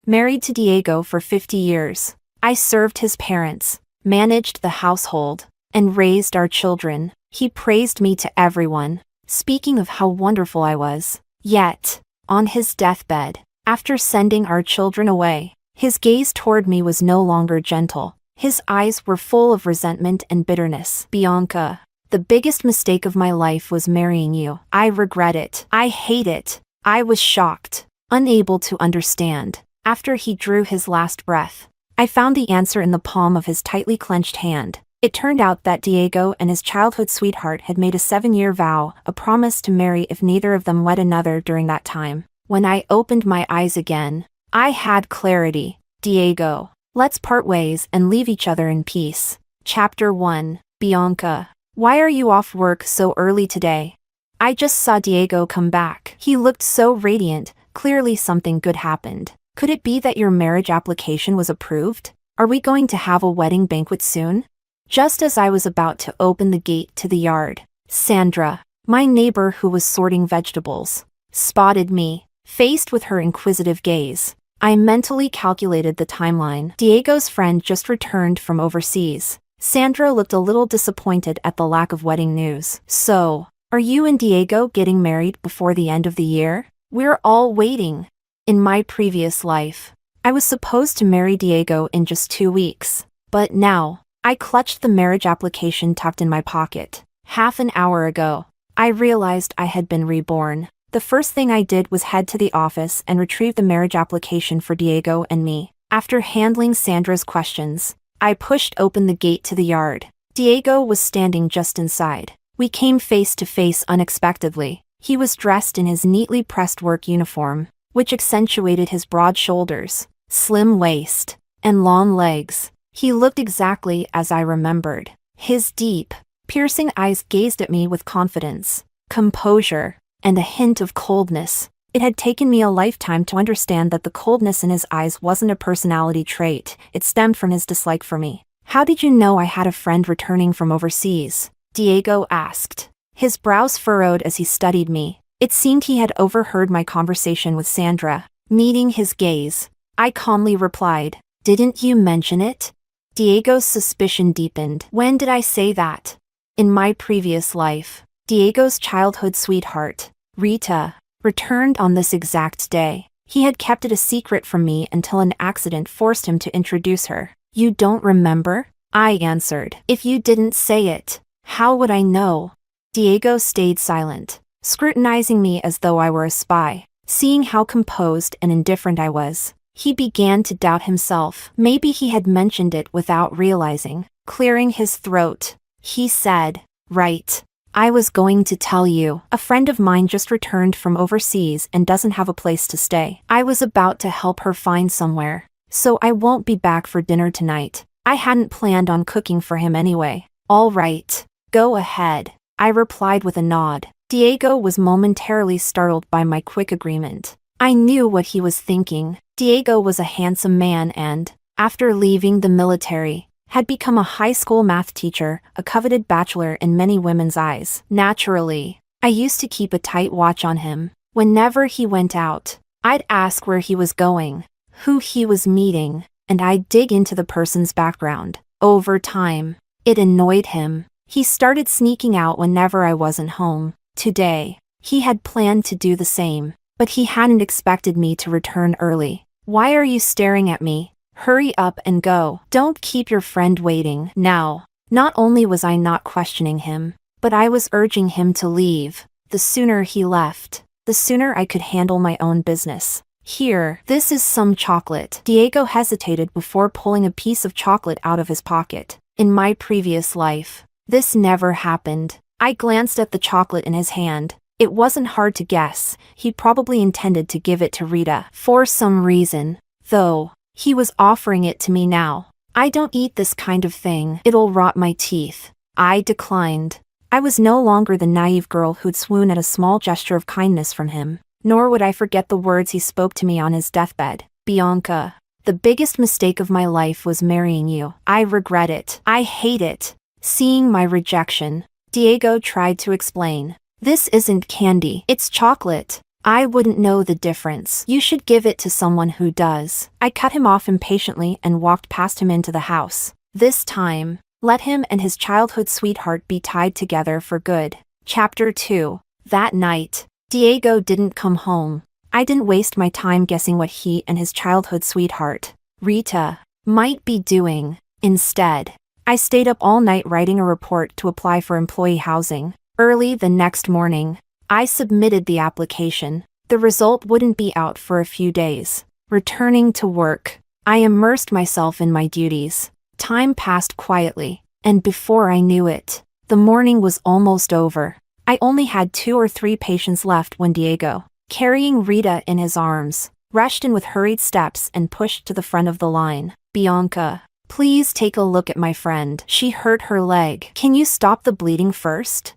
married to Diego for 50 years. I served his parents, managed the household, and raised our children. He praised me to everyone, speaking of how wonderful I was. Yet, on his deathbed, after sending our children away, his gaze toward me was no longer gentle. His eyes were full of resentment and bitterness. Bianca, the biggest mistake of my life was marrying you. I regret it. I hate it. I was shocked, unable to understand. After he drew his last breath, I found the answer in the palm of his tightly clenched hand. It turned out that Diego and his childhood sweetheart had made a 7-year vow, a promise to marry if neither of them wed another during that time. When I opened my eyes again, I had clarity. Diego, let's part ways and leave each other in peace. Chapter 1. Bianca, why are you off work so early today? I just saw Diego come back. He looked so radiant, clearly something good happened. Could it be that your marriage application was approved? Are we going to have a wedding banquet soon? Just as I was about to open the gate to the yard, Sandra, my neighbor who was sorting vegetables, spotted me, faced with her inquisitive gaze. I mentally calculated the timeline. Diego's friend just returned from overseas. Sandra looked a little disappointed at the lack of wedding news. So, are you and Diego getting married before the end of the year? We're all waiting. In my previous life, I was supposed to marry Diego in just 2 weeks. But now, I clutched the marriage application tucked in my pocket. Half an hour ago, I realized I had been reborn. The first thing I did was head to the office and retrieve the marriage application for Diego and me. After handling Sandra's questions, I pushed open the gate to the yard. Diego was standing just inside. We came face to face unexpectedly. He was dressed in his neatly pressed work uniform, which accentuated his broad shoulders, slim waist, and long legs. He looked exactly as I remembered. His deep, piercing eyes gazed at me with confidence, composure, and a hint of coldness. It had taken me a lifetime to understand that the coldness in his eyes wasn't a personality trait, it stemmed from his dislike for me. How did you know I had a friend returning from overseas? Diego asked. His brows furrowed as he studied me. It seemed he had overheard my conversation with Sandra. Meeting his gaze, I calmly replied, "Didn't you mention it?" Diego's suspicion deepened. When did I say that? In my previous life, Diego's childhood sweetheart, Rita, returned on this exact day. He had kept it a secret from me until an accident forced him to introduce her. You don't remember? I answered. If you didn't say it, how would I know? Diego stayed silent, scrutinizing me as though I were a spy. Seeing how composed and indifferent I was, he began to doubt himself. Maybe he had mentioned it without realizing. Clearing his throat, he said, "Right. I was going to tell you. A friend of mine just returned from overseas and doesn't have a place to stay. I was about to help her find somewhere, so I won't be back for dinner tonight. I hadn't planned on cooking for him anyway." "All right. Go ahead," I replied with a nod. Diego was momentarily startled by my quick agreement. I knew what he was thinking. Diego was a handsome man and, after leaving the military, had become a high school math teacher, a coveted bachelor in many women's eyes. Naturally, I used to keep a tight watch on him. Whenever he went out, I'd ask where he was going, who he was meeting, and I'd dig into the person's background. Over time, it annoyed him. He started sneaking out whenever I wasn't home. Today, he had planned to do the same, but he hadn't expected me to return early. "Why are you staring at me? Hurry up and go. Don't keep your friend waiting." Now, not only was I not questioning him, but I was urging him to leave. The sooner he left, the sooner I could handle my own business. "Here, this is some chocolate." Diego hesitated before pulling a piece of chocolate out of his pocket. In my previous life, this never happened. I glanced at the chocolate in his hand. It wasn't hard to guess. He probably intended to give it to Rita. For some reason, though, he was offering it to me now. "I don't eat this kind of thing. It'll rot my teeth." I declined. I was no longer the naive girl who'd swoon at a small gesture of kindness from him. Nor would I forget the words he spoke to me on his deathbed. "Bianca, the biggest mistake of my life was marrying you. I regret it. I hate it." Seeing my rejection, Diego tried to explain. "This isn't candy. It's chocolate." I wouldn't know the difference. You should give it to someone who does. I cut him off impatiently and walked past him into the house. This time, let him and his childhood sweetheart be tied together for good. Chapter 2. That night, Diego didn't come home. I didn't waste my time guessing what he and his childhood sweetheart, Rita, might be doing. Instead, I stayed up all night writing a report to apply for employee housing. Early the next morning, I submitted the application. The result wouldn't be out for a few days. Returning to work, I immersed myself in my duties. Time passed quietly, and before I knew it, the morning was almost over. I only had 2 or 3 patients left when Diego, carrying Rita in his arms, rushed in with hurried steps and pushed to the front of the line. Bianca, please take a look at my friend. She hurt her leg. Can you stop the bleeding first?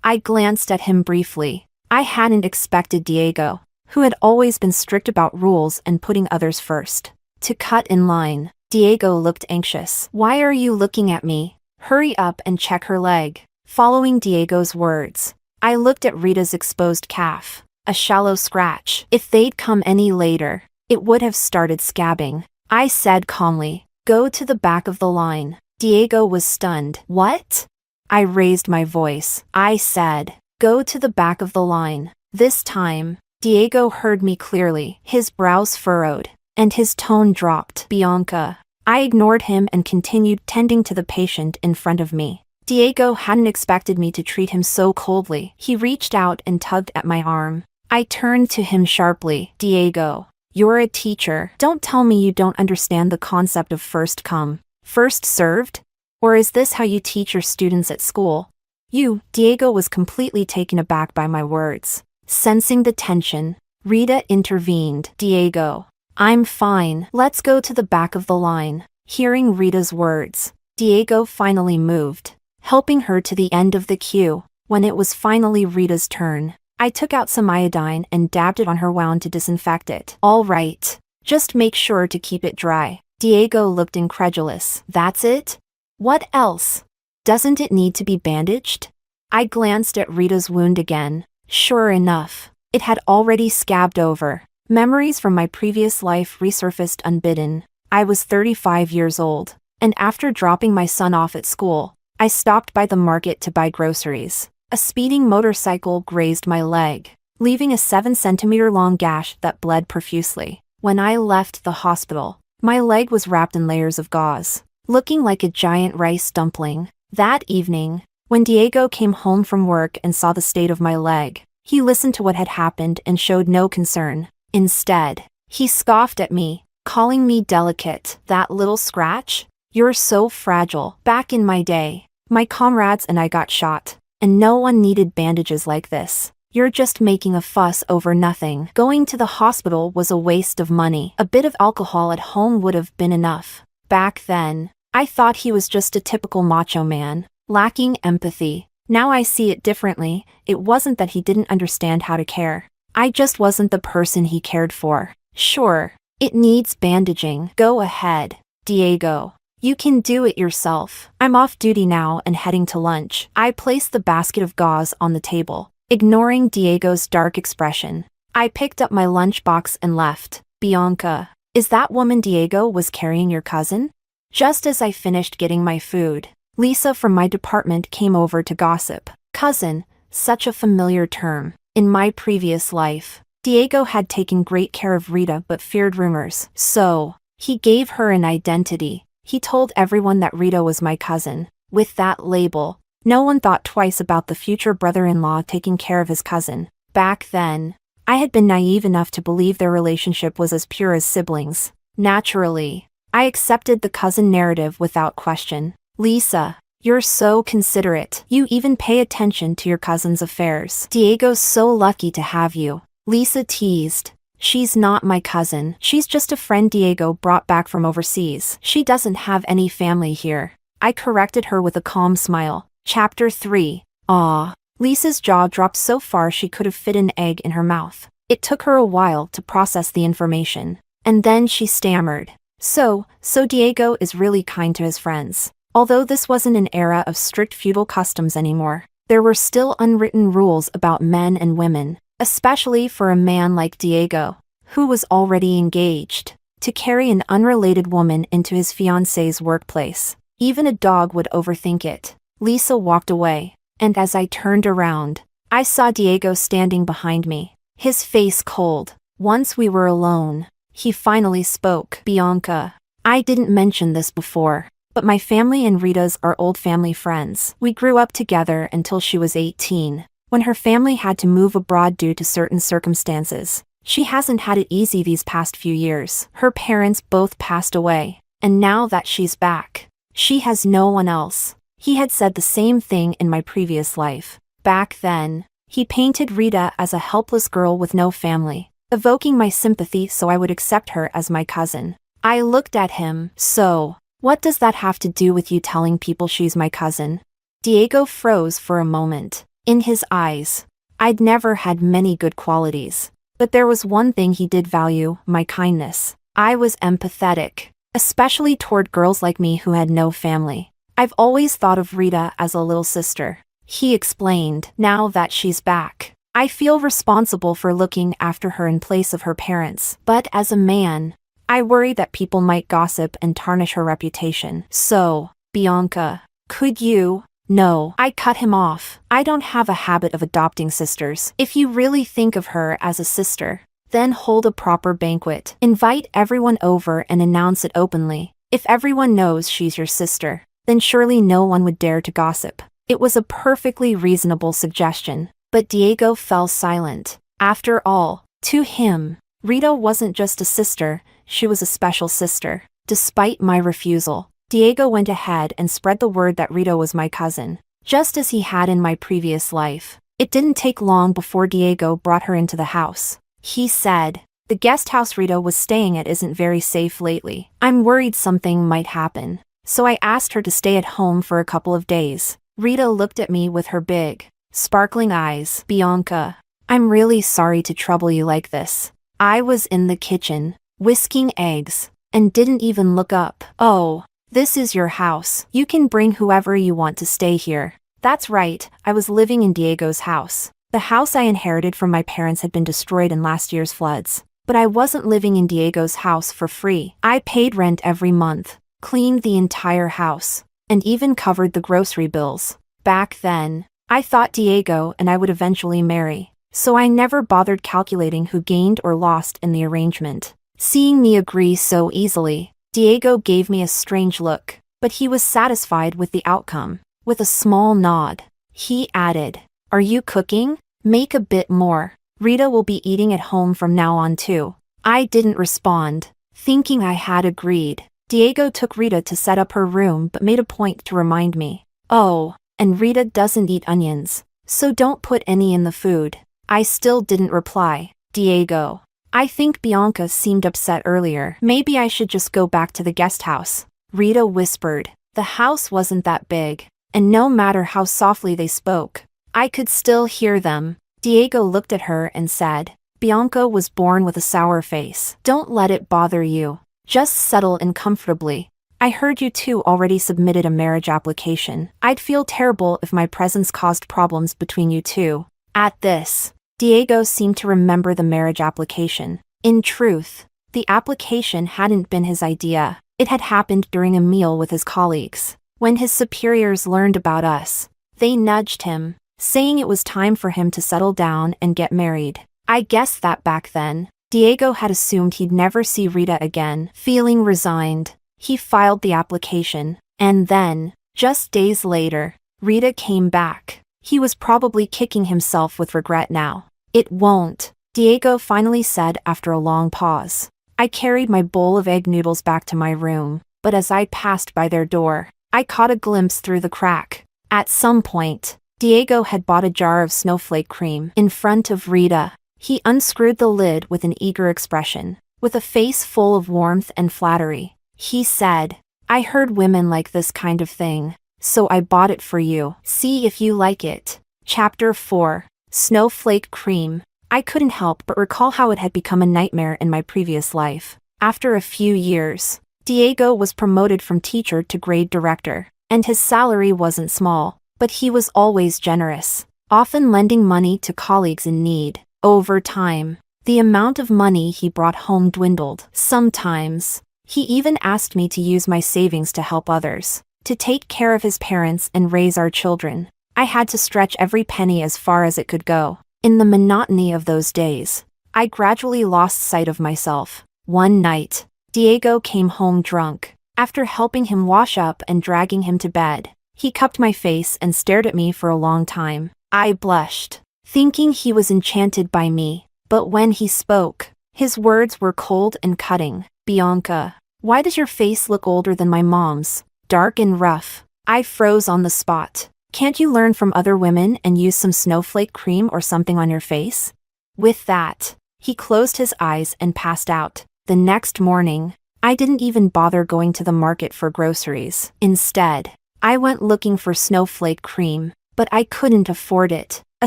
I glanced at him briefly. I hadn't expected Diego, who had always been strict about rules and putting others first, to cut in line. Diego looked anxious. Why are you looking at me? Hurry up and check her leg. Following Diego's words, I looked at Rita's exposed calf. A shallow scratch. If they'd come any later, it would have started scabbing. I said calmly, go to the back of the line. Diego was stunned. What? I raised my voice. I said, go to the back of the line. This time, Diego heard me clearly. His brows furrowed, and his tone dropped. Bianca. I ignored him and continued tending to the patient in front of me. Diego hadn't expected me to treat him so coldly. He reached out and tugged at my arm. I turned to him sharply. Diego, you're a teacher. Don't tell me you don't understand the concept of first come, first served? Or is this how you teach your students at school? Diego was completely taken aback by my words. Sensing the tension, Rita intervened. Diego, I'm fine. Let's go to the back of the line. Hearing Rita's words, Diego finally moved, helping her to the end of the queue. When it was finally Rita's turn, I took out some iodine and dabbed it on her wound to disinfect it. All right. Just make sure to keep it dry. Diego looked incredulous. That's it? What else? Doesn't it need to be bandaged? I glanced at Rita's wound again. Sure enough, it had already scabbed over. Memories from my previous life resurfaced unbidden. I was 35 years old, and after dropping my son off at school, I stopped by the market to buy groceries. A speeding motorcycle grazed my leg, leaving a 7-centimeter-long gash that bled profusely. When I left the hospital, my leg was wrapped in layers of gauze, looking like a giant rice dumpling. That evening, when Diego came home from work and saw the state of my leg, he listened to what had happened and showed no concern. Instead, he scoffed at me, calling me delicate. That little scratch? You're so fragile. Back in my day, my comrades and I got shot, and no one needed bandages like this. You're just making a fuss over nothing. Going to the hospital was a waste of money. A bit of alcohol at home would have been enough. Back then, I thought he was just a typical macho man, lacking empathy. Now I see it differently. It wasn't that he didn't understand how to care. I just wasn't the person he cared for. Sure, it needs bandaging. Go ahead, Diego. You can do it yourself. I'm off duty now and heading to lunch. I placed the basket of gauze on the table, ignoring Diego's dark expression. I picked up my lunchbox and left. Bianca, is that woman Diego was carrying your cousin? Just as I finished getting my food, Lisa from my department came over to gossip. Cousin, such a familiar term. In my previous life, Diego had taken great care of Rita but feared rumors. So, he gave her an identity. He told everyone that Rita was my cousin. With that label, no one thought twice about the future brother-in-law taking care of his cousin. Back then, I had been naive enough to believe their relationship was as pure as siblings. Naturally, I accepted the cousin narrative without question. Lisa, you're so considerate. You even pay attention to your cousin's affairs. Diego's so lucky to have you. Lisa teased. She's not my cousin. She's just a friend Diego brought back from overseas. She doesn't have any family here. I corrected her with a calm smile. Chapter 3. Aw. Lisa's jaw dropped so far she could have fit an egg in her mouth. It took her a while to process the information. And then she stammered. So Diego is really kind to his friends. Although this wasn't an era of strict feudal customs anymore, there were still unwritten rules about men and women. especially for a man like Diego, who was already engaged, to carry an unrelated woman into his fiancé's workplace. Even a dog would overthink it. Lisa walked away, and as I turned around, I saw Diego standing behind me, his face cold. Once we were alone, he finally spoke. Bianca, I didn't mention this before, but my family and Rita's are old family friends. We grew up together until she was 18, when her family had to move abroad due to certain circumstances. She hasn't had it easy these past few years. Her parents both passed away, and now that she's back, she has no one else. He had said the same thing in my previous life. Back then, he painted Rita as a helpless girl with no family, evoking my sympathy so I would accept her as my cousin. I looked at him. So, what does that have to do with you telling people she's my cousin? Diego froze for a moment. In his eyes, I'd never had many good qualities, but there was one thing he did value: my kindness. I was empathetic, especially toward girls like me who had no family. I've always thought of Rita as a little sister. He explained. Now that she's back, I feel responsible for looking after her in place of her parents. But as a man, I worry that people might gossip and tarnish her reputation. So, Bianca, could you? No, I cut him off. I don't have a habit of adopting sisters. If you really think of her as a sister, then hold a proper banquet. Invite everyone over and announce it openly. If everyone knows she's your sister, then surely no one would dare to gossip. It was a perfectly reasonable suggestion, but Diego fell silent. After all, to him, Rita wasn't just a sister, she was a special sister. Despite my refusal, Diego went ahead and spread the word that Rita was my cousin, just as he had in my previous life. It didn't take long before Diego brought her into the house. He said, "The guest house Rita was staying at isn't very safe lately. I'm worried something might happen, so I asked her to stay at home for a couple of days." Rita looked at me with her big, sparkling eyes. "Bianca, I'm really sorry to trouble you like this. I was in the kitchen, whisking eggs, and didn't even look up." "Oh, this is your house. You can bring whoever you want to stay here." That's right, I was living in Diego's house. The house I inherited from my parents had been destroyed in last year's floods. But I wasn't living in Diego's house for free. I paid rent every month, cleaned the entire house, and even covered the grocery bills. Back then, I thought Diego and I would eventually marry, so I never bothered calculating who gained or lost in the arrangement. Seeing me agree so easily, Diego gave me a strange look, but he was satisfied with the outcome. With a small nod, he added, "Are you cooking? Make a bit more. Rita will be eating at home from now on too." I didn't respond, thinking I had agreed. Diego took Rita to set up her room but made a point to remind me. "Oh, and Rita doesn't eat onions, so don't put any in the food." I still didn't reply. "Diego, I think Bianca seemed upset earlier. Maybe I should just go back to the guest house," Rita whispered. The house wasn't that big, and no matter how softly they spoke, I could still hear them. Diego looked at her and said, "Bianca was born with a sour face. Don't let it bother you. Just settle in comfortably. I heard you two already submitted a marriage application. I'd feel terrible if my presence caused problems between you two." At this, Diego seemed to remember the marriage application. In truth, the application hadn't been his idea. It had happened during a meal with his colleagues. When his superiors learned about us, they nudged him, saying it was time for him to settle down and get married. I guess that back then, Diego had assumed he'd never see Rita again. Feeling resigned, he filed the application, and then, just days later, Rita came back. He was probably kicking himself with regret now. "It won't," Diego finally said after a long pause. I carried my bowl of egg noodles back to my room, but as I passed by their door, I caught a glimpse through the crack. At some point, Diego had bought a jar of snowflake cream in front of Rita. He unscrewed the lid with an eager expression, with a face full of warmth and flattery. He said, "I heard women like this kind of thing, so I bought it for you. See if you like it." Chapter 4. Snowflake Cream. I couldn't help but recall how it had become a nightmare in my previous life. After a few years, Diego was promoted from teacher to grade director, and his salary wasn't small, but he was always generous, often lending money to colleagues in need. Over time, the amount of money he brought home dwindled. Sometimes, he even asked me to use my savings to help others, to take care of his parents and raise our children. I had to stretch every penny as far as it could go. In the monotony of those days, I gradually lost sight of myself. One night, Diego came home drunk. After helping him wash up and dragging him to bed, he cupped my face and stared at me for a long time. I blushed, thinking he was enchanted by me, but when he spoke, his words were cold and cutting. Bianca, why does your face look older than my mom's? Dark and rough. I froze on the spot. Can't you learn from other women and use some snowflake cream or something on your face? With that, he closed his eyes and passed out. The next morning, I didn't even bother going to the market for groceries. Instead, I went looking for snowflake cream, but I couldn't afford it. A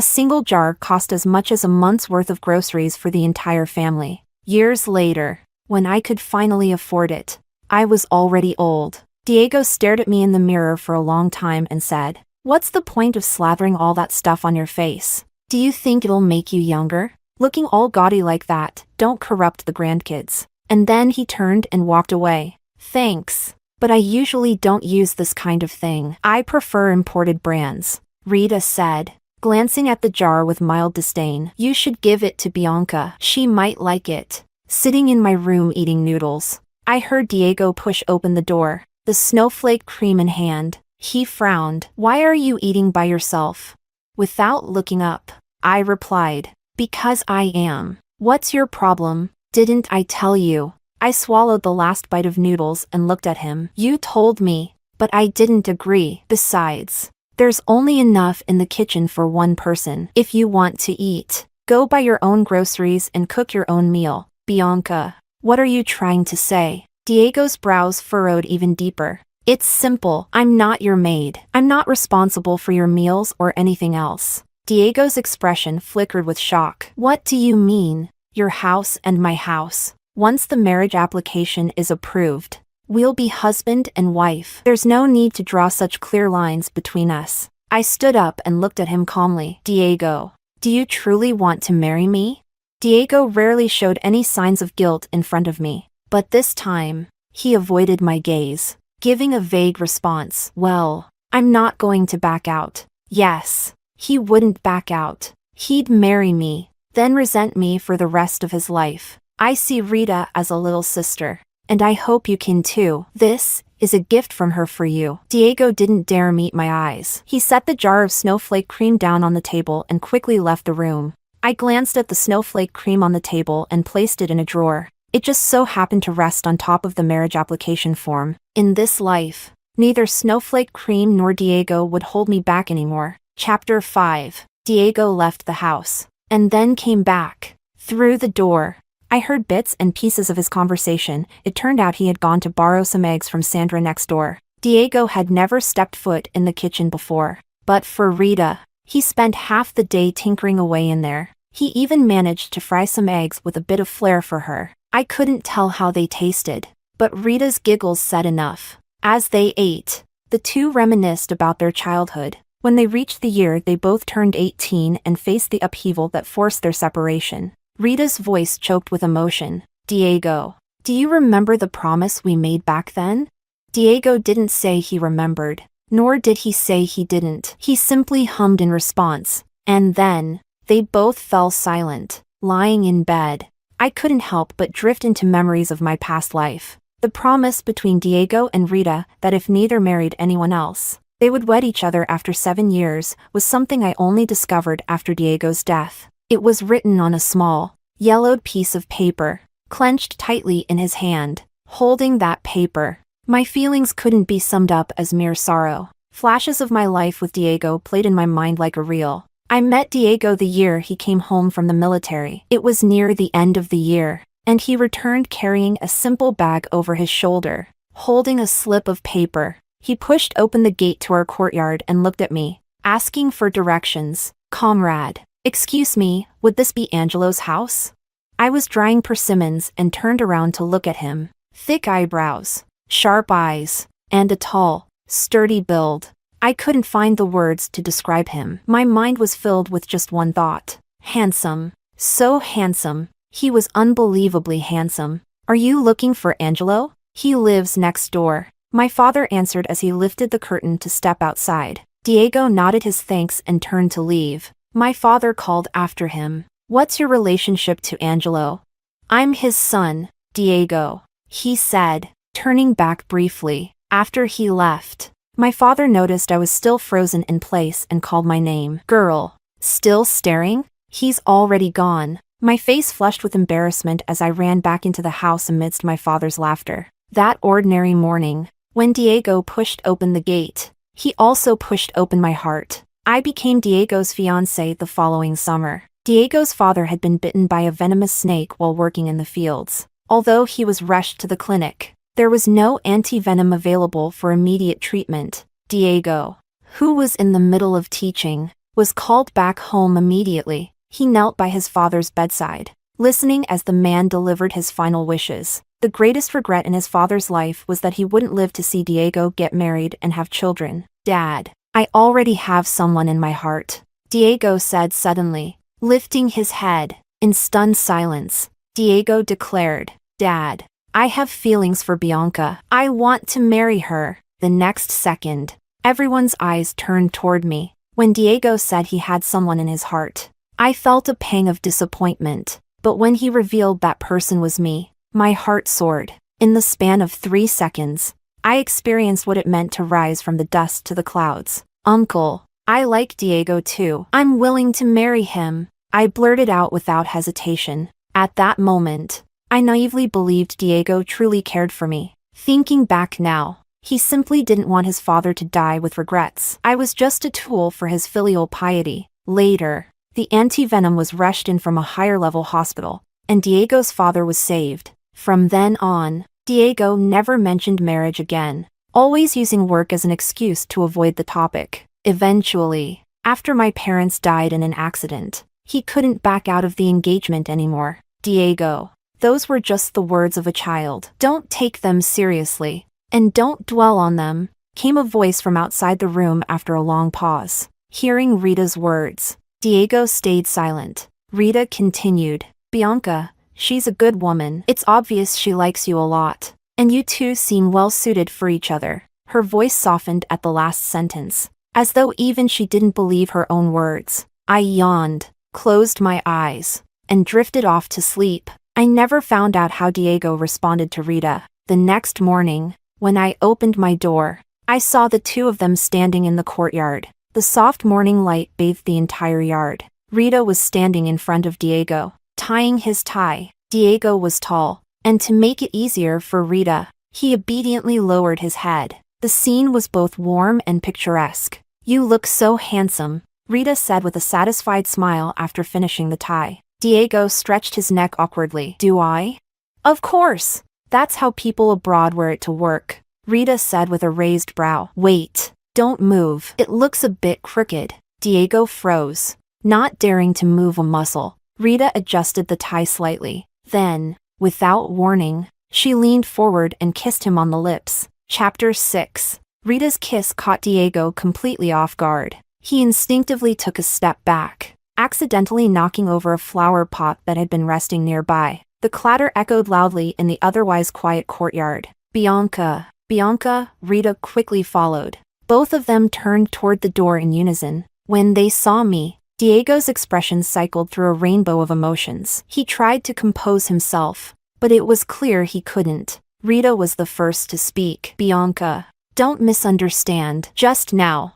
single jar cost as much as a month's worth of groceries for the entire family. Years later, when I could finally afford it, I was already old. Diego stared at me in the mirror for a long time and said, "What's the point of slathering all that stuff on your face? Do you think it'll make you younger? Looking all gaudy like that, don't corrupt the grandkids." And then he turned and walked away. Thanks, but I usually don't use this kind of thing. I prefer imported brands, Rita said, glancing at the jar with mild disdain. You should give it to Bianca. She might like it. Sitting in my room eating noodles, I heard Diego push open the door, the snowflake cream in hand. He frowned. Why are you eating by yourself? Without looking up, I replied, because I am. What's your problem? Didn't I tell you? I swallowed the last bite of noodles and looked at him. You told me, but I didn't agree. Besides, there's only enough in the kitchen for one person. If you want to eat, go buy your own groceries and cook your own meal. Bianca, what are you trying to say? Diego's brows furrowed even deeper. It's simple. I'm not your maid. I'm not responsible for your meals or anything else. Diego's expression flickered with shock. What do you mean? Your house and my house. Once the marriage application is approved, we'll be husband and wife. There's no need to draw such clear lines between us. I stood up and looked at him calmly. Diego, do you truly want to marry me? Diego rarely showed any signs of guilt in front of me, but this time, he avoided my gaze, giving a vague response. Well, I'm not going to back out. Yes, he wouldn't back out. He'd marry me, then resent me for the rest of his life. I see Rita as a little sister, and I hope you can too. This is a gift from her for you. Diego didn't dare meet my eyes. He set the jar of snowflake cream down on the table and quickly left the room. I glanced at the snowflake cream on the table and placed it in a drawer. It just so happened to rest on top of the marriage application form. In this life, neither snowflake cream nor Diego would hold me back anymore. Chapter 5. Diego left the house, and then came back. Through the door, I heard bits and pieces of his conversation. It turned out he had gone to borrow some eggs from Sandra next door. Diego had never stepped foot in the kitchen before, but for Rita, he spent half the day tinkering away in there. He even managed to fry some eggs with a bit of flair for her. I couldn't tell how they tasted, but Rita's giggles said enough. As they ate, the two reminisced about their childhood. When they reached the year they both turned 18 and faced the upheaval that forced their separation, Rita's voice choked with emotion. Diego, do you remember the promise we made back then? Diego didn't say he remembered, nor did he say he didn't. He simply hummed in response, and then, they both fell silent, lying in bed. I couldn't help but drift into memories of my past life. The promise between Diego and Rita that if neither married anyone else, they would wed each other after 7 years was something I only discovered after Diego's death. It was written on a small, yellowed piece of paper, clenched tightly in his hand. Holding that paper, my feelings couldn't be summed up as mere sorrow. Flashes of my life with Diego played in my mind like a reel. I met Diego the year he came home from the military. It was near the end of the year, and he returned carrying a simple bag over his shoulder, holding a slip of paper. He pushed open the gate to our courtyard and looked at me, asking for directions. Comrade, excuse me, would this be Angelo's house? I was drying persimmons and turned around to look at him. Thick eyebrows, sharp eyes, and a tall, sturdy build. I couldn't find the words to describe him. My mind was filled with just one thought. Handsome, So handsome. He was unbelievably handsome. Are you looking for Angelo? He lives next door. My father answered as he lifted the curtain to step outside. Diego nodded his thanks and turned to leave. My father called after him. What's your relationship to Angelo? I'm his son, Diego, he said, turning back briefly. After he left, my father noticed I was still frozen in place and called my name. Girl. Still staring? He's already gone. My face flushed with embarrassment as I ran back into the house amidst my father's laughter. That ordinary morning, when Diego pushed open the gate, he also pushed open my heart. I became Diego's fiancée the following summer. Diego's father had been bitten by a venomous snake while working in the fields. Although he was rushed to the clinic, there was no anti-venom available for immediate treatment. Diego, who was in the middle of teaching, was called back home immediately. He knelt by his father's bedside, listening as the man delivered his final wishes. The greatest regret in his father's life was that he wouldn't live to see Diego get married and have children. Dad, I already have someone in my heart, Diego said suddenly, lifting his head. In stunned silence, Diego declared, Dad, I have feelings for Bianca. I want to marry her. The next second, everyone's eyes turned toward me. When Diego said he had someone in his heart, I felt a pang of disappointment, but when he revealed that person was me, my heart soared. In the span of 3 seconds, I experienced what it meant to rise from the dust to the clouds. Uncle, I like Diego too. I'm willing to marry him, I blurted out without hesitation. At that moment, I naively believed Diego truly cared for me. Thinking back now, he simply didn't want his father to die with regrets. I was just a tool for his filial piety. Later, the anti-venom was rushed in from a higher-level hospital, and Diego's father was saved. From then on, Diego never mentioned marriage again, always using work as an excuse to avoid the topic. Eventually, after my parents died in an accident, he couldn't back out of the engagement anymore. Diego, those were just the words of a child. Don't take them seriously, and don't dwell on them, came a voice from outside the room after a long pause. Hearing Rita's words, Diego stayed silent. Rita continued, Bianca, she's a good woman. It's obvious she likes you a lot, and you two seem well suited for each other. Her voice softened at the last sentence, as though even she didn't believe her own words. I yawned, closed my eyes, and drifted off to sleep. I never found out how Diego responded to Rita. The next morning, when I opened my door, I saw the two of them standing in the courtyard. The soft morning light bathed the entire yard. Rita was standing in front of Diego, tying his tie. Diego was tall, and to make it easier for Rita, he obediently lowered his head. The scene was both warm and picturesque. You look so handsome, Rita said with a satisfied smile after finishing the tie. Diego stretched his neck awkwardly. Do I? Of course. That's how people abroad wear it to work, Rita said with a raised brow. Wait, don't move. It looks a bit crooked. Diego froze, not daring to move a muscle. Rita adjusted the tie slightly. Then, without warning, she leaned forward and kissed him on the lips. Chapter 6. Rita's kiss caught Diego completely off guard. He instinctively took a step back, accidentally knocking over a flower pot that had been resting nearby. The clatter echoed loudly in the otherwise quiet courtyard. Bianca, Bianca, Rita quickly followed. Both of them turned toward the door in unison. When they saw me, Diego's expression cycled through a rainbow of emotions. He tried to compose himself, but it was clear he couldn't. Rita was the first to speak. Bianca, don't misunderstand. Just now,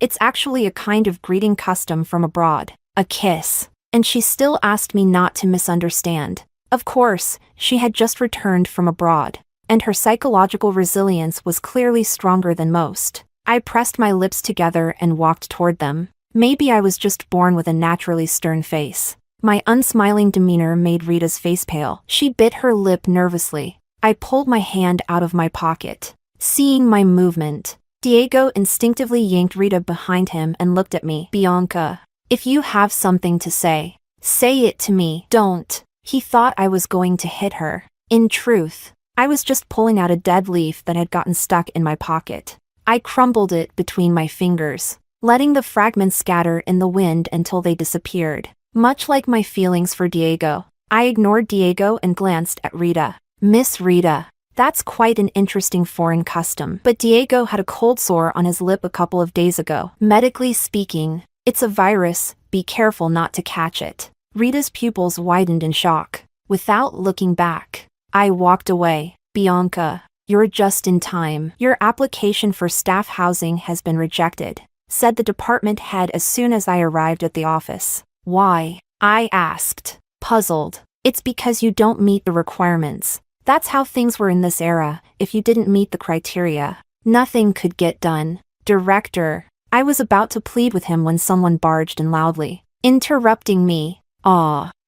it's actually a kind of greeting custom from abroad. A kiss. And she still asked me not to misunderstand. Of course, she had just returned from abroad, and her psychological resilience was clearly stronger than most. I pressed my lips together and walked toward them. Maybe I was just born with a naturally stern face. My unsmiling demeanor made Rita's face pale. She bit her lip nervously. I pulled my hand out of my pocket. Seeing my movement, Diego instinctively yanked Rita behind him and looked at me. Bianca, if you have something to say it to me. Don't. He thought I was going to hit her. In truth, I was just pulling out a dead leaf that had gotten stuck in my pocket. I crumbled it between my fingers, letting the fragments scatter in the wind until they disappeared. Much like my feelings for Diego, I ignored Diego and glanced at Rita. Miss Rita. That's quite an interesting foreign custom. But Diego had a cold sore on his lip a couple of days ago. Medically speaking, it's a virus, be careful not to catch it. Rita's pupils widened in shock. Without looking back, I walked away. Bianca, you're just in time. Your application for staff housing has been rejected, said the department head as soon as I arrived at the office. Why? I asked, puzzled. It's because you don't meet the requirements. That's how things were in this era. If you didn't meet the criteria, nothing could get done. Director, I was about to plead with him when someone barged in loudly, interrupting me.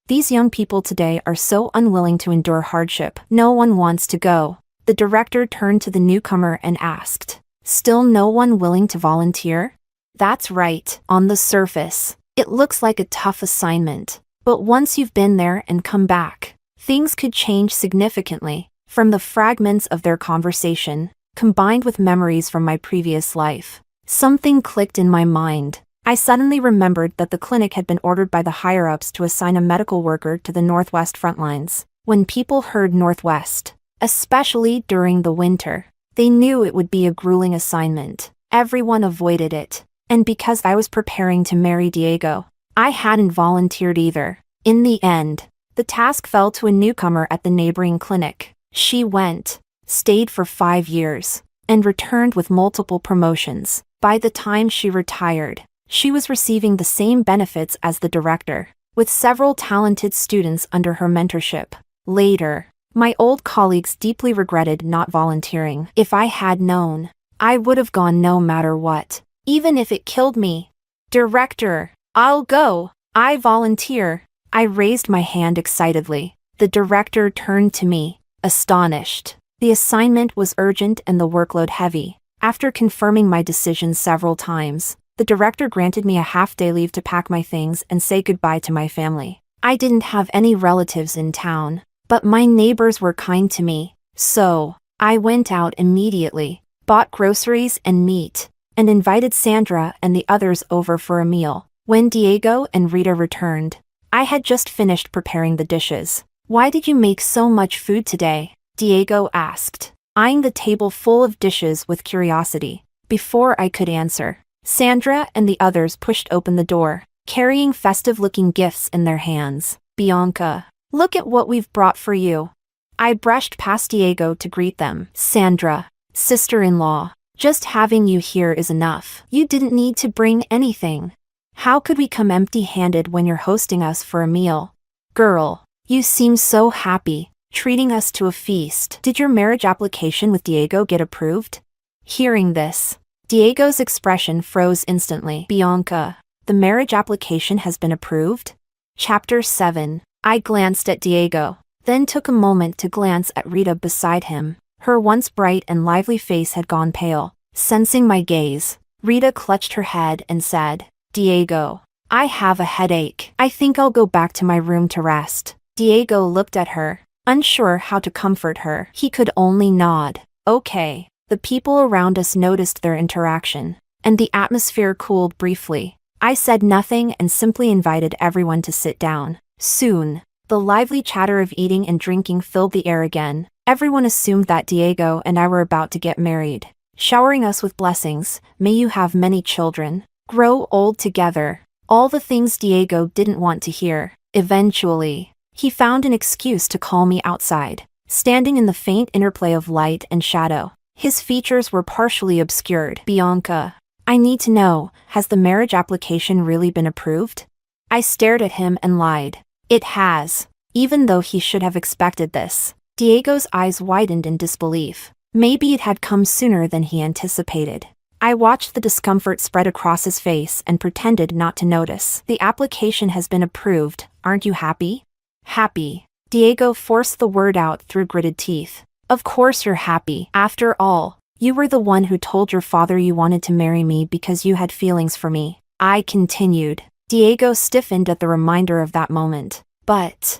These young people today are so unwilling to endure hardship. No one wants to go. The director turned to the newcomer and asked, still no one willing to volunteer? That's right. On the surface, it looks like a tough assignment. But once you've been there and come back, things could change significantly. From the fragments of their conversation, combined with memories from my previous life, something clicked in my mind. I suddenly remembered that the clinic had been ordered by the higher-ups to assign a medical worker to the Northwest front lines. When people heard Northwest, especially during the winter, they knew it would be a grueling assignment. Everyone avoided it. And because I was preparing to marry Diego, I hadn't volunteered either. In the end, the task fell to a newcomer at the neighboring clinic. She went, stayed for 5 years, and returned with multiple promotions. By the time she retired, she was receiving the same benefits as the director, with several talented students under her mentorship. Later, my old colleagues deeply regretted not volunteering. If I had known, I would have gone no matter what, even if it killed me. Director, I'll go. I volunteer. I raised my hand excitedly. The director turned to me, astonished. The assignment was urgent and the workload heavy. After confirming my decision several times, the director granted me a half-day leave to pack my things and say goodbye to my family. I didn't have any relatives in town, but my neighbors were kind to me, so I went out immediately, bought groceries and meat, and invited Sandra and the others over for a meal. When Diego and Rita returned, I had just finished preparing the dishes. Why did you make so much food today? Diego asked, eyeing the table full of dishes with curiosity. Before I could answer, Sandra and the others pushed open the door, carrying festive-looking gifts in their hands. Bianca, look at what we've brought for you. I brushed past Diego to greet them. Sandra, sister-in-law, just having you here is enough. You didn't need to bring anything. How could we come empty-handed when you're hosting us for a meal? Girl, you seem so happy, treating us to a feast. Did your marriage application with Diego get approved? Hearing this, Diego's expression froze instantly. Bianca, the marriage application has been approved? Chapter 7. I glanced at Diego, then took a moment to glance at Rita beside him. Her once bright and lively face had gone pale. Sensing my gaze, Rita clutched her head and said, Diego, I have a headache. I think I'll go back to my room to rest. Diego looked at her, unsure how to comfort her. He could only nod. Okay. The people around us noticed their interaction, and the atmosphere cooled briefly. I said nothing and simply invited everyone to sit down. Soon, the lively chatter of eating and drinking filled the air again. Everyone assumed that Diego and I were about to get married, showering us with blessings. May you have many children, grow old together. All the things Diego didn't want to hear. Eventually, he found an excuse to call me outside, standing in the faint interplay of light and shadow. His features were partially obscured. Bianca, I need to know, has the marriage application really been approved? I stared at him and lied. It has, even though he should have expected this. Diego's eyes widened in disbelief. Maybe it had come sooner than he anticipated. I watched the discomfort spread across his face and pretended not to notice. The application has been approved, aren't you happy? Happy. Diego forced the word out through gritted teeth. Of course you're happy. After all, you were the one who told your father you wanted to marry me because you had feelings for me. I continued. Diego stiffened at the reminder of that moment. But,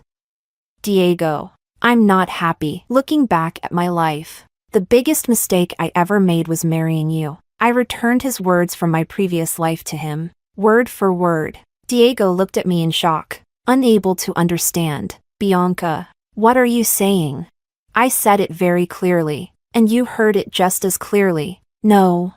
Diego, I'm not happy. Looking back at my life, the biggest mistake I ever made was marrying you. I returned his words from my previous life to him, word for word. Diego looked at me in shock, unable to understand. Bianca, what are you saying? I said it very clearly, and you heard it just as clearly. No,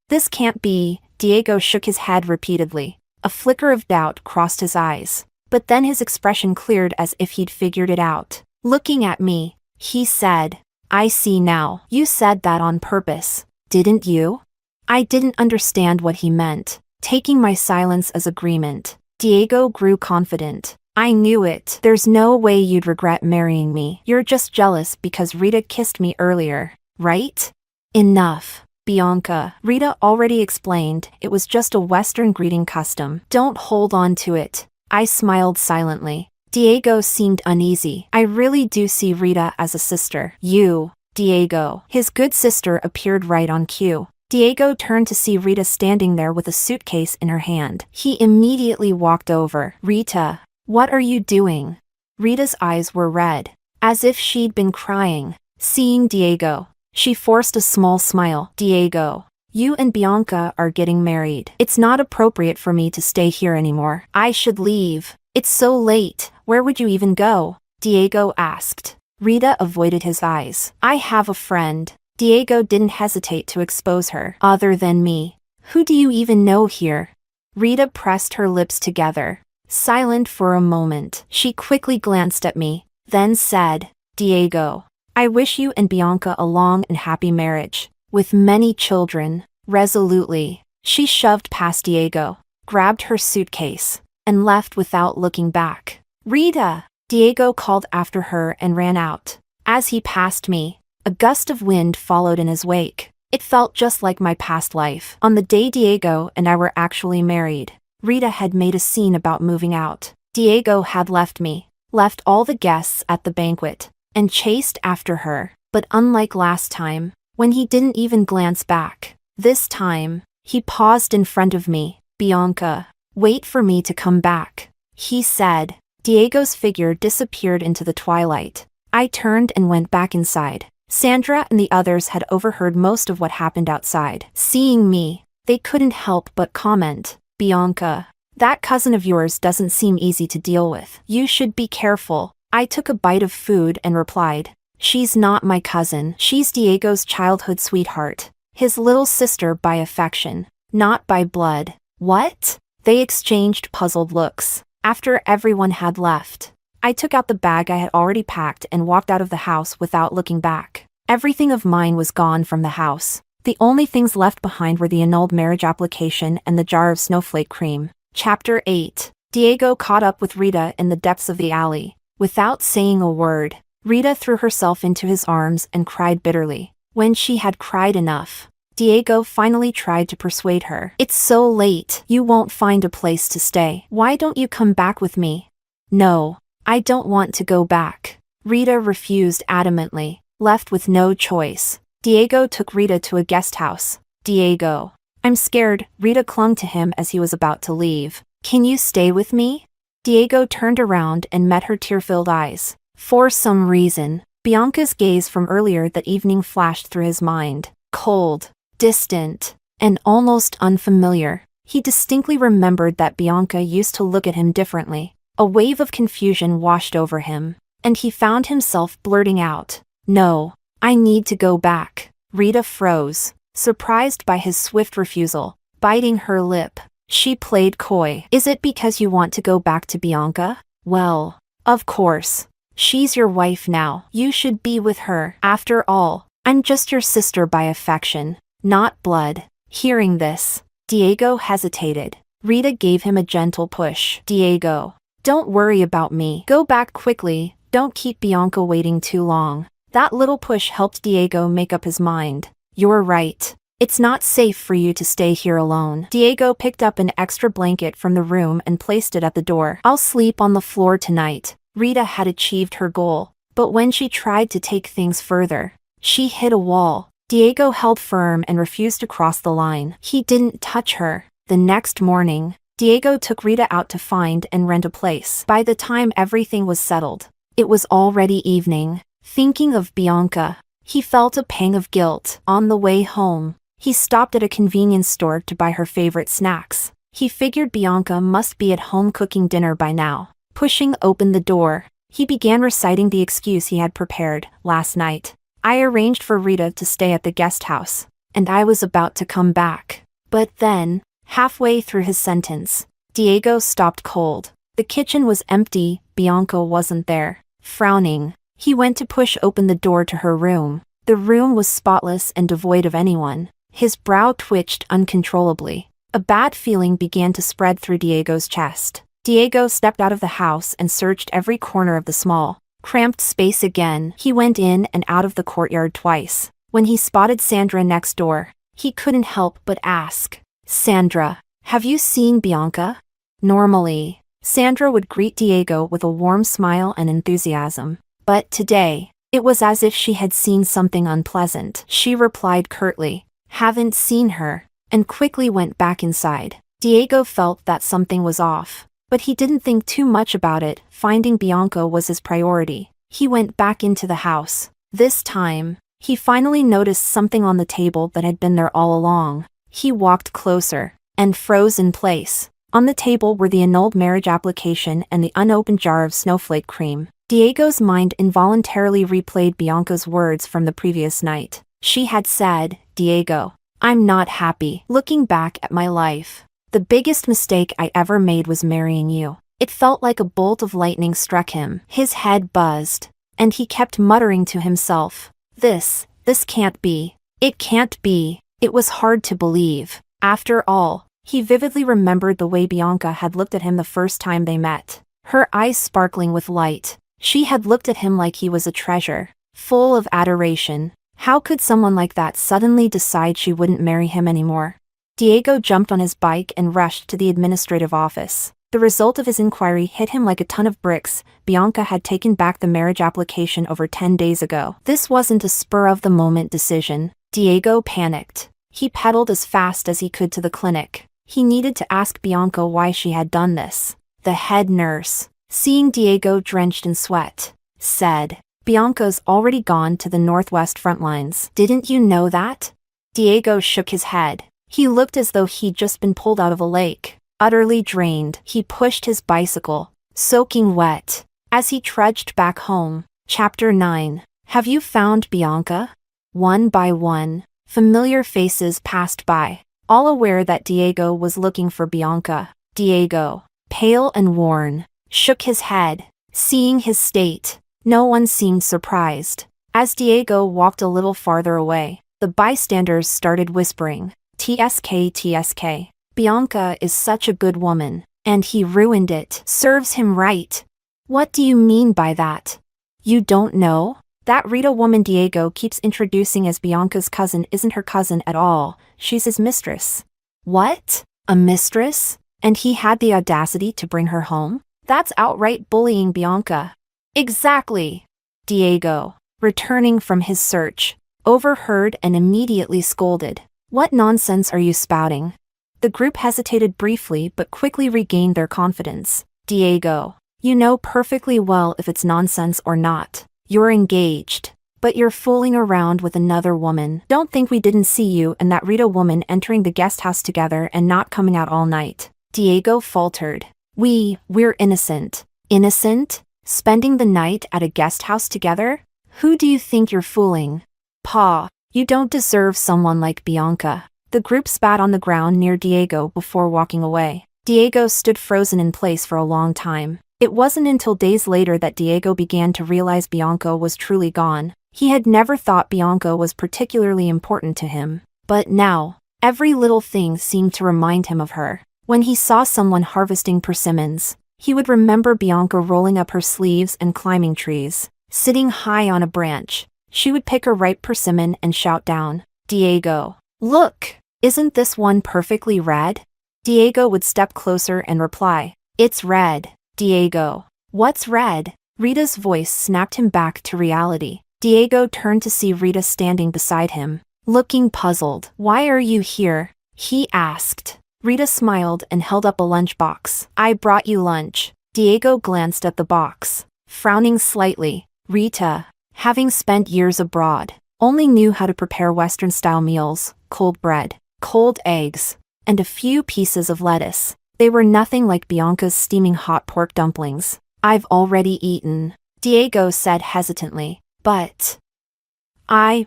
this can't be. Diego shook his head repeatedly. A flicker of doubt crossed his eyes, but then his expression cleared as if he'd figured it out. Looking at me, he said, I see now. You said that on purpose, didn't you? I didn't understand what he meant, taking my silence as agreement. Diego grew confident. I knew it. There's no way you'd regret marrying me. You're just jealous because Rita kissed me earlier, right? Enough, Bianca. Rita already explained it was just a Western greeting custom. Don't hold on to it. I smiled silently. Diego seemed uneasy. I really do see Rita as a sister. You, Diego. His good sister appeared right on cue. Diego turned to see Rita standing there with a suitcase in her hand. He immediately walked over. Rita, what are you doing? Rita's eyes were red, as if she'd been crying. Seeing Diego, she forced a small smile. Diego, you and Bianca are getting married. It's not appropriate for me to stay here anymore. I should leave. It's so late. Where would you even go? Diego asked. Rita avoided his eyes. I have a friend. Diego didn't hesitate to expose her. Other than me. Who do you even know here? Rita pressed her lips together. Silent for a moment, she quickly glanced at me, then said, Diego, I wish you and Bianca a long and happy marriage, with many children. Resolutely, she shoved past Diego, grabbed her suitcase, and left without looking back. Rita! Diego called after her and ran out. As he passed me, a gust of wind followed in his wake. It felt just like my past life. On the day Diego and I were actually married, Rita had made a scene about moving out. Diego had left me, left all the guests at the banquet, and chased after her. But unlike last time, when he didn't even glance back, this time, he paused in front of me. Bianca, wait for me to come back, he said. Diego's figure disappeared into the twilight. I turned and went back inside. Sandra and the others had overheard most of what happened outside. Seeing me, they couldn't help but comment. Bianca, that cousin of yours doesn't seem easy to deal with. You should be careful. I took a bite of food and replied, she's not my cousin. She's Diego's childhood sweetheart. His little sister by affection, not by blood. What? They exchanged puzzled looks. After everyone had left, I took out the bag I had already packed and walked out of the house without looking back. Everything of mine was gone from the house. The only things left behind were the annulled marriage application and the jar of snowflake cream. Chapter 8. Diego caught up with Rita in the depths of the alley. Without saying a word, Rita threw herself into his arms and cried bitterly. When she had cried enough, Diego finally tried to persuade her. It's so late. You won't find a place to stay. Why don't you come back with me? No, I don't want to go back. Rita refused adamantly, left with no choice. Diego took Rita to a guest house. Diego, I'm scared. Rita clung to him as he was about to leave. Can you stay with me? Diego turned around and met her tear-filled eyes. For some reason, Bianca's gaze from earlier that evening flashed through his mind. Cold, distant, and almost unfamiliar. He distinctly remembered that Bianca used to look at him differently. A wave of confusion washed over him, and he found himself blurting out, No, I need to go back. Rita froze, surprised by his swift refusal, biting her lip. She played coy. Is it because you want to go back to Bianca? Well, of course. She's your wife now. You should be with her. After all, I'm just your sister by affection, not blood. Hearing this, Diego hesitated. Rita gave him a gentle push. Diego, don't worry about me. Go back quickly. Don't keep Bianca waiting too long. That little push helped Diego make up his mind. You're right. It's not safe for you to stay here alone. Diego picked up an extra blanket from the room and placed it at the door. I'll sleep on the floor tonight. Rita had achieved her goal, but when she tried to take things further, she hit a wall. Diego held firm and refused to cross the line. He didn't touch her. The next morning, Diego took Rita out to find and rent a place. By the time everything was settled, it was already evening. Thinking of Bianca, he felt a pang of guilt. On the way home, he stopped at a convenience store to buy her favorite snacks. He figured Bianca must be at home cooking dinner by now. Pushing open the door, he began reciting the excuse he had prepared last night. I arranged for Rita to stay at the guest house, and I was about to come back. But then, halfway through his sentence, Diego stopped cold. The kitchen was empty, Bianca wasn't there. Frowning, he went to push open the door to her room. The room was spotless and devoid of anyone. His brow twitched uncontrollably. A bad feeling began to spread through Diego's chest. Diego stepped out of the house and searched every corner of the small, cramped space again. He went in and out of the courtyard twice. When he spotted Sandra next door, he couldn't help but ask, "Sandra, have you seen Bianca?" Normally, Sandra would greet Diego with a warm smile and enthusiasm. But today, it was as if she had seen something unpleasant. She replied curtly, "Haven't seen her," and quickly went back inside. Diego felt that something was off, but he didn't think too much about it. Finding Bianca was his priority. He went back into the house. This time, he finally noticed something on the table that had been there all along. He walked closer, and froze in place. On the table were the annulled marriage application and the unopened jar of snowflake cream. Diego's mind involuntarily replayed Bianca's words from the previous night. She had said, "Diego, I'm not happy looking back at my life. The biggest mistake I ever made was marrying you." It felt like a bolt of lightning struck him. His head buzzed, and he kept muttering to himself, This can't be. It can't be." It was hard to believe. After all, he vividly remembered the way Bianca had looked at him the first time they met. Her eyes sparkling with light. She had looked at him like he was a treasure, full of adoration. How could someone like that suddenly decide she wouldn't marry him anymore? Diego jumped on his bike and rushed to the administrative office. The result of his inquiry hit him like a ton of bricks. Bianca had taken back the marriage application over 10 days ago. This wasn't a spur-of-the-moment decision. Diego panicked. He pedaled as fast as he could to the clinic. He needed to ask Bianca why she had done this. The head nurse, seeing Diego drenched in sweat, said, "Bianca's already gone to the Northwest front lines. Didn't you know that?" Diego shook his head. He looked as though he'd just been pulled out of a lake. Utterly drained, he pushed his bicycle, soaking wet, as he trudged back home. Chapter 9. Have you found Bianca? One by one, familiar faces passed by, all aware that Diego was looking for Bianca. Diego, pale and worn, shook his head, seeing his state. No one seemed surprised. As Diego walked a little farther away, the bystanders started whispering, "TSK, TSK. Bianca is such a good woman, and he ruined it. Serves him right." "What do you mean by that? You don't know? That Rita woman Diego keeps introducing as Bianca's cousin isn't her cousin at all. She's his mistress." "What? A mistress? And he had the audacity to bring her home? That's outright bullying Bianca." "Exactly." Diego, returning from his search, overheard and immediately scolded. "What nonsense are you spouting?" The group hesitated briefly but quickly regained their confidence. "Diego, you know perfectly well if it's nonsense or not. You're engaged, but you're fooling around with another woman. Don't think we didn't see you and that Rita woman entering the guest house together and not coming out all night." Diego faltered. We're innocent." "Innocent? Spending the night at a guest house together? Who do you think you're fooling?" "Pa, you don't deserve someone like Bianca." The group spat on the ground near Diego before walking away. Diego stood frozen in place for a long time. It wasn't until days later that Diego began to realize Bianca was truly gone. He had never thought Bianca was particularly important to him. But now, every little thing seemed to remind him of her. When he saw someone harvesting persimmons, he would remember Bianca rolling up her sleeves and climbing trees. Sitting high on a branch, she would pick a ripe persimmon and shout down, "Diego, look! Isn't this one perfectly red?" Diego would step closer and reply, "It's red." "Diego, what's red?" Rita's voice snapped him back to reality. Diego turned to see Rita standing beside him, looking puzzled. "Why are you here?" he asked. Rita smiled and held up a lunchbox. "I brought you lunch." Diego glanced at the box, frowning slightly. Rita, having spent years abroad, only knew how to prepare Western-style meals: cold bread, cold eggs, and a few pieces of lettuce. They were nothing like Bianca's steaming hot pork dumplings. I've already eaten, Diego said hesitantly. But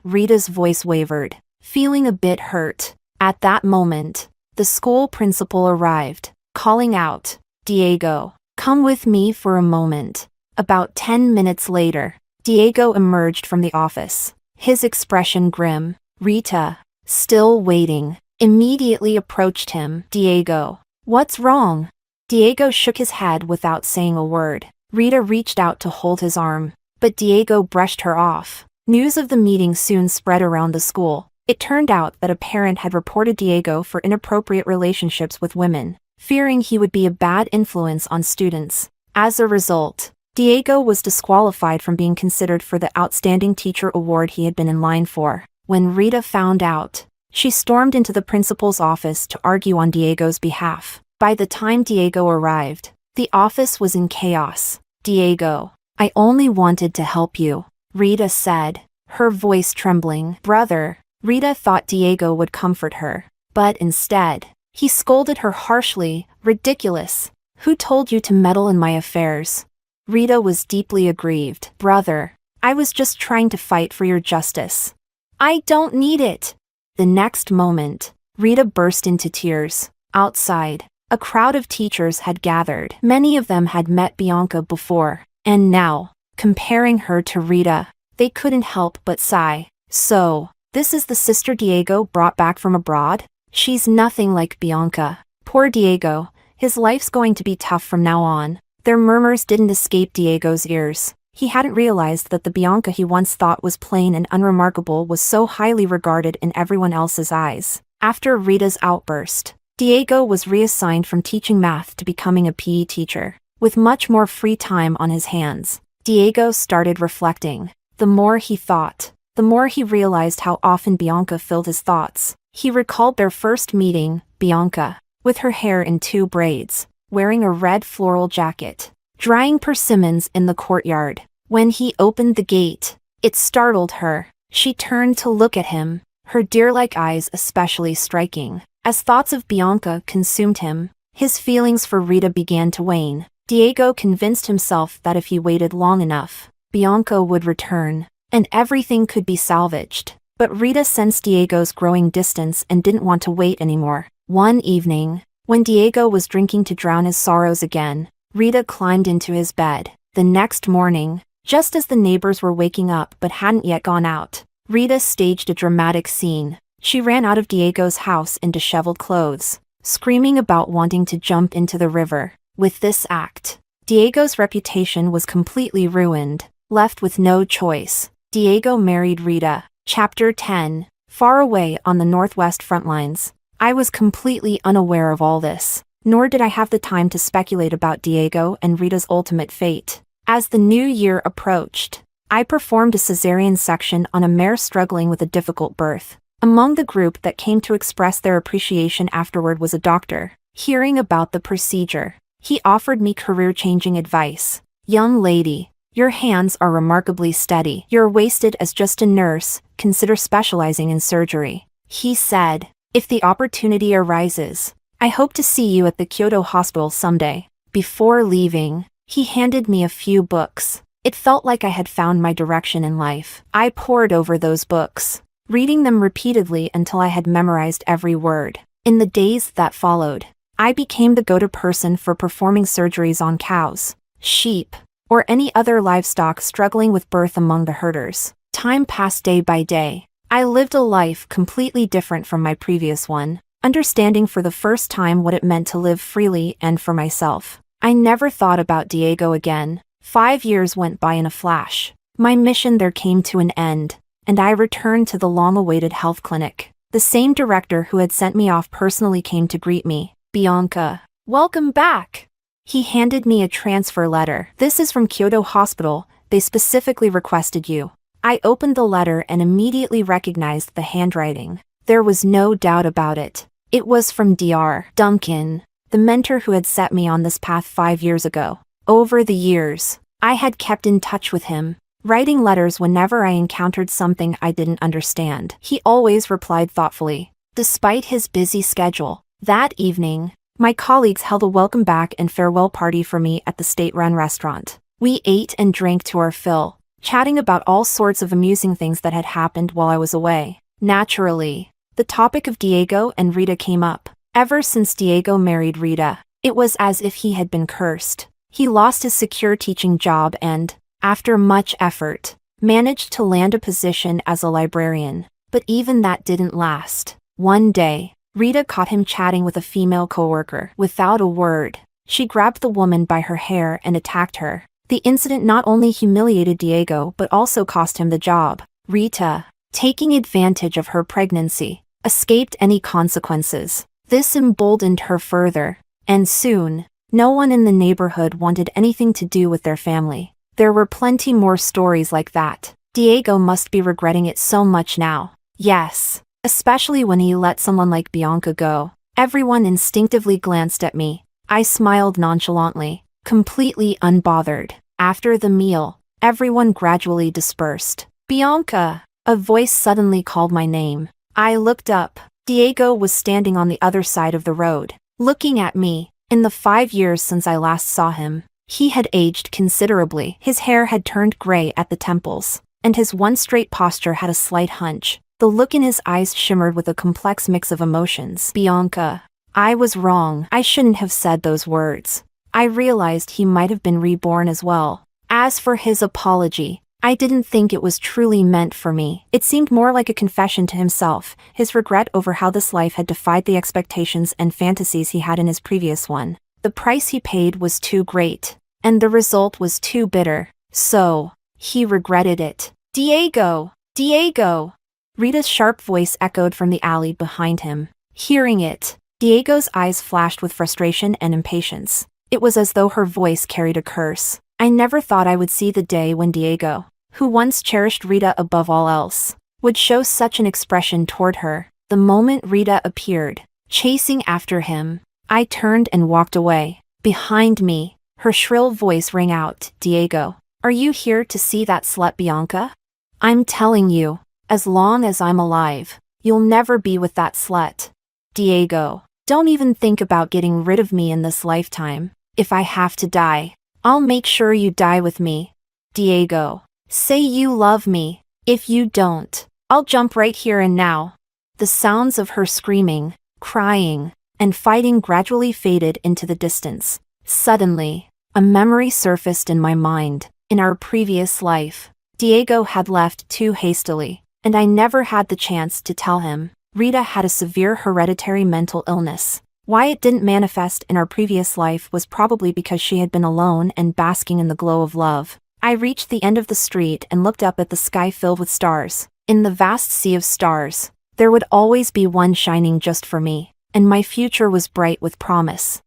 Rita's voice wavered, feeling a bit hurt. At that moment, the school principal arrived, calling out, Diego, come with me for a moment. About 10 minutes later, Diego emerged from the office, his expression grim. Rita, still waiting, immediately approached him. Diego, what's wrong? Diego shook his head without saying a word. Rita reached out to hold his arm, but Diego brushed her off. News of the meeting soon spread around the school. It turned out that a parent had reported Diego for inappropriate relationships with women, fearing he would be a bad influence on students. As a result, Diego was disqualified from being considered for the Outstanding Teacher Award he had been in line for. When Rita found out, she stormed into the principal's office to argue on Diego's behalf. By the time Diego arrived, the office was in chaos. Diego, I only wanted to help you, Rita said, her voice trembling. Brother, Rita thought Diego would comfort her, but instead, he scolded her harshly. Ridiculous. Who told you to meddle in my affairs? Rita was deeply aggrieved. Brother, I was just trying to fight for your justice. I don't need it. The next moment, Rita burst into tears. Outside, a crowd of teachers had gathered. Many of them had met Bianca before, and now, comparing her to Rita, they couldn't help but sigh. So, this is the sister Diego brought back from abroad? She's nothing like Bianca. Poor Diego, his life's going to be tough from now on. Their murmurs didn't escape Diego's ears. He hadn't realized that the Bianca he once thought was plain and unremarkable was so highly regarded in everyone else's eyes. After Rita's outburst, Diego was reassigned from teaching math to becoming a PE teacher. With much more free time on his hands, Diego started reflecting. The more he thought, the more he realized how often Bianca filled his thoughts. He recalled their first meeting, Bianca, with her hair in 2 braids, wearing a red floral jacket, drying persimmons in the courtyard. When he opened the gate, it startled her. She turned to look at him, her deer-like eyes especially striking. As thoughts of Bianca consumed him, his feelings for Rita began to wane. Diego convinced himself that if he waited long enough, Bianca would return, and everything could be salvaged. But Rita sensed Diego's growing distance and didn't want to wait anymore. One evening, when Diego was drinking to drown his sorrows again, Rita climbed into his bed. The next morning, just as the neighbors were waking up but hadn't yet gone out, Rita staged a dramatic scene. She ran out of Diego's house in disheveled clothes, screaming about wanting to jump into the river. With this act, Diego's reputation was completely ruined. Left with no choice, Diego married Rita. Chapter 10. Far away on the northwest front lines. I was completely unaware of all this, nor did I have the time to speculate about Diego and Rita's ultimate fate. As the new year approached, I performed a cesarean section on a mare struggling with a difficult birth. Among the group that came to express their appreciation afterward was a doctor. Hearing about the procedure, he offered me career-changing advice. Young lady, your hands are remarkably steady. You're wasted as just a nurse, consider specializing in surgery. He said, if the opportunity arises, I hope to see you at the Kyoto hospital someday. Before leaving, he handed me a few books. It felt like I had found my direction in life. I pored over those books, reading them repeatedly until I had memorized every word. In the days that followed, I became the go-to person for performing surgeries on cows, sheep, or any other livestock struggling with birth among the herders. Time passed day by day. I lived a life completely different from my previous one, understanding for the first time what it meant to live freely and for myself. I never thought about Diego again. 5 years went by in a flash. My mission there came to an end, and I returned to the long-awaited health clinic. The same director who had sent me off personally came to greet me. Bianca, welcome back. He handed me a transfer letter. This is from Kyoto Hospital. They specifically requested you. I opened the letter and immediately recognized the handwriting. There was no doubt about it. It was from Dr. Duncan, the mentor who had set me on this path 5 years ago. Over the years, I had kept in touch with him, writing letters whenever I encountered something I didn't understand. He always replied thoughtfully. Despite his busy schedule, That evening, my colleagues held a welcome back and farewell party for me at the state-run restaurant. We ate and drank to our fill, chatting about all sorts of amusing things that had happened while I was away. Naturally, the topic of Diego and Rita came up. Ever since Diego married Rita, it was as if he had been cursed. He lost his secure teaching job and, after much effort, managed to land a position as a librarian. But even that didn't last. One day, Rita caught him chatting with a female coworker. Without a word, she grabbed the woman by her hair and attacked her. The incident not only humiliated Diego but also cost him the job. Rita, taking advantage of her pregnancy, escaped any consequences. This emboldened her further, and soon, no one in the neighborhood wanted anything to do with their family. There were plenty more stories like that. Diego must be regretting it so much now. Yes, especially when he let someone like Bianca go. Everyone instinctively glanced at me. I smiled nonchalantly, completely unbothered. After the meal, everyone gradually dispersed. Bianca! A voice suddenly called my name. I looked up. Diego was standing on the other side of the road, looking at me. In the 5 years since I last saw him, he had aged considerably. His hair had turned gray at the temples, and his one straight posture had a slight hunch. The look in his eyes shimmered with a complex mix of emotions. Bianca. I was wrong. I shouldn't have said those words. I realized he might have been reborn as well. As for his apology, I didn't think it was truly meant for me. It seemed more like a confession to himself, his regret over how this life had defied the expectations and fantasies he had in his previous one. The price he paid was too great, and the result was too bitter. So, he regretted it. Diego! Diego! Rita's sharp voice echoed from the alley behind him. Hearing it, Diego's eyes flashed with frustration and impatience. It was as though her voice carried a curse. I never thought I would see the day when Diego, who once cherished Rita above all else, would show such an expression toward her. The moment Rita appeared, chasing after him, I turned and walked away. Behind me, her shrill voice rang out, Diego, are you here to see that slut Bianca? I'm telling you, as long as I'm alive, you'll never be with that slut. Diego, don't even think about getting rid of me in this lifetime. If I have to die, I'll make sure you die with me. Diego, say you love me. If you don't, I'll jump right here and now. The sounds of her screaming, crying, and fighting gradually faded into the distance. Suddenly, a memory surfaced in my mind. In our previous life, Diego had left too hastily, and I never had the chance to tell him. Rita had a severe hereditary mental illness. Why it didn't manifest in our previous life was probably because she had been alone and basking in the glow of love. I reached the end of the street and looked up at the sky filled with stars. In the vast sea of stars, there would always be one shining just for me, and my future was bright with promise.